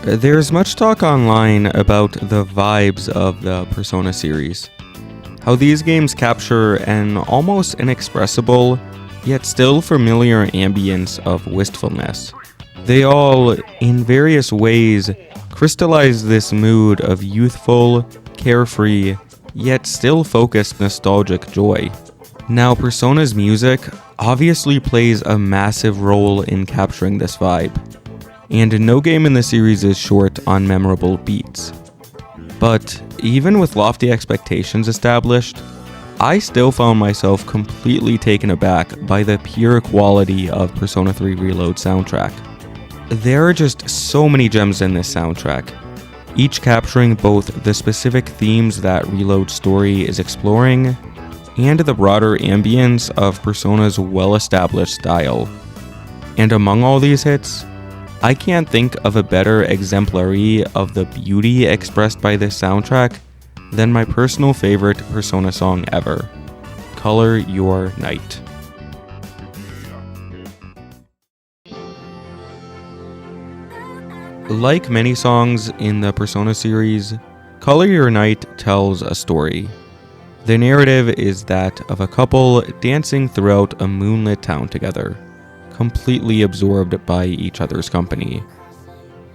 There's much talk online about the vibes of the Persona series. How these games capture an almost inexpressible, yet still familiar ambience of wistfulness. They all, in various ways, crystallize this mood of youthful, carefree, yet still focused nostalgic joy. Now, Persona's music obviously plays a massive role in capturing this vibe, and no game in the series is short on memorable beats. But even with lofty expectations established, I still found myself completely taken aback by the pure quality of Persona 3 Reload soundtrack. There are just so many gems in this soundtrack, each capturing both the specific themes that Reload's story is exploring and the broader ambience of Persona's well-established style. And among all these hits, I can't think of a better exemplary of the beauty expressed by this soundtrack than my personal favorite Persona song ever, Color Your Night. Like many songs in the Persona series, Color Your Night tells a story. The narrative is that of a couple dancing throughout a moonlit town together, completely absorbed by each other's company.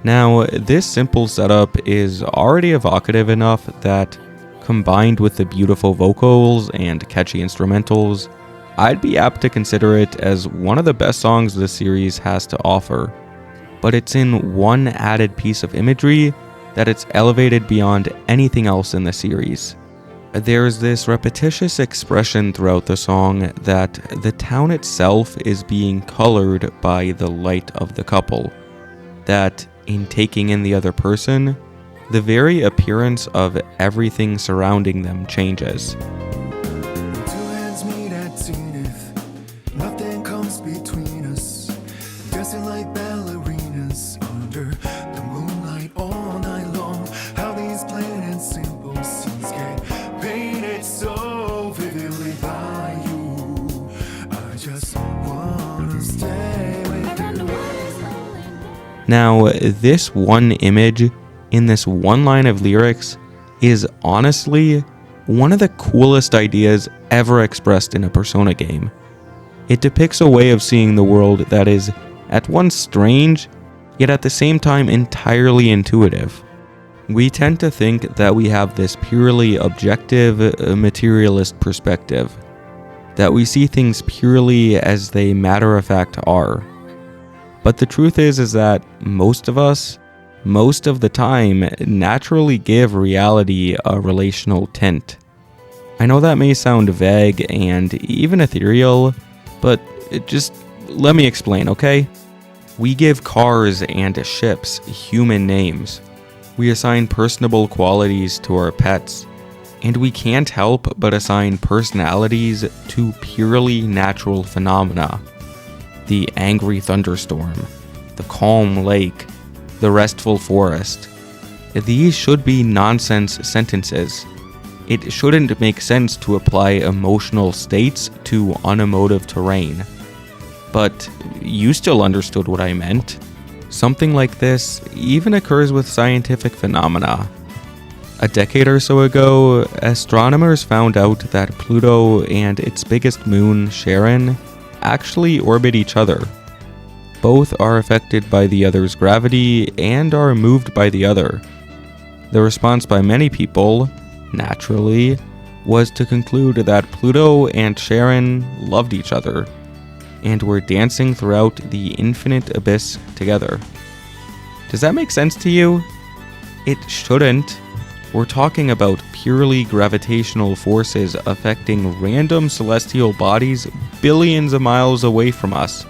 Now, this simple setup is already evocative enough that, combined with the beautiful vocals and catchy instrumentals, I'd be apt to consider it as one of the best songs the series has to offer. But it's in one added piece of imagery that it's elevated beyond anything else in the series. There's this repetitious expression throughout the song that the town itself is being colored by the light of the couple. That, in taking in the other person, the very appearance of everything surrounding them changes. Two hands meet at zenith, nothing comes between us. Dancing like ballerinas under the moonlight all night long. How these plain and simple scenes get painted so vividly by you. I just wanna stay with you. Now, this one image in this one line of lyrics is honestly one of the coolest ideas ever expressed in a Persona game. It depicts a way of seeing the world that is at once strange, yet at the same time entirely intuitive. We tend to think that we have this purely objective, materialist perspective, that we see things purely as they matter-of-fact are. But the truth is that most of us, most of the time, naturally give reality a relational tint. I know that may sound vague and even ethereal, but just let me explain, okay? We give cars and ships human names. We assign personable qualities to our pets, and we can't help but assign personalities to purely natural phenomena. The angry thunderstorm, the calm lake, the restful forest. These should be nonsense sentences. It shouldn't make sense to apply emotional states to unemotive terrain. But you still understood what I meant. Something like this even occurs with scientific phenomena. A decade or so ago, astronomers found out that Pluto and its biggest moon, Charon, actually orbit each other. Both are affected by the other's gravity and are moved by the other. The response by many people, naturally, was to conclude that Pluto and Charon loved each other and were dancing throughout the infinite abyss together. Does that make sense to you? It shouldn't. We're talking about purely gravitational forces affecting random celestial bodies billions of miles away from us.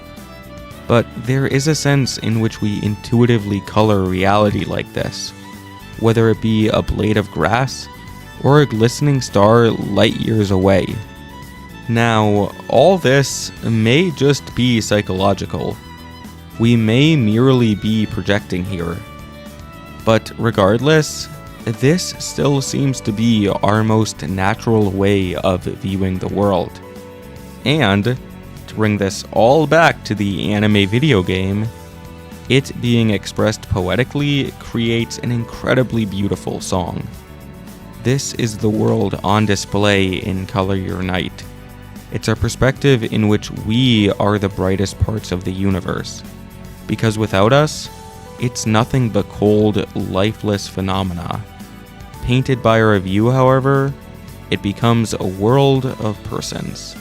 But there is a sense in which we intuitively color reality like this, whether it be a blade of grass or a glistening star light years away. Now, all this may just be psychological. We may merely be projecting here. But regardless, this still seems to be our most natural way of viewing the world. And, to bring this all back to the anime video game, It being expressed poetically creates an incredibly beautiful song. This is the world on display in Color Your Night. It's a perspective in which we are the brightest parts of the universe. Because without us, it's nothing but cold, lifeless phenomena. Painted by our view, however, it becomes a world of persons.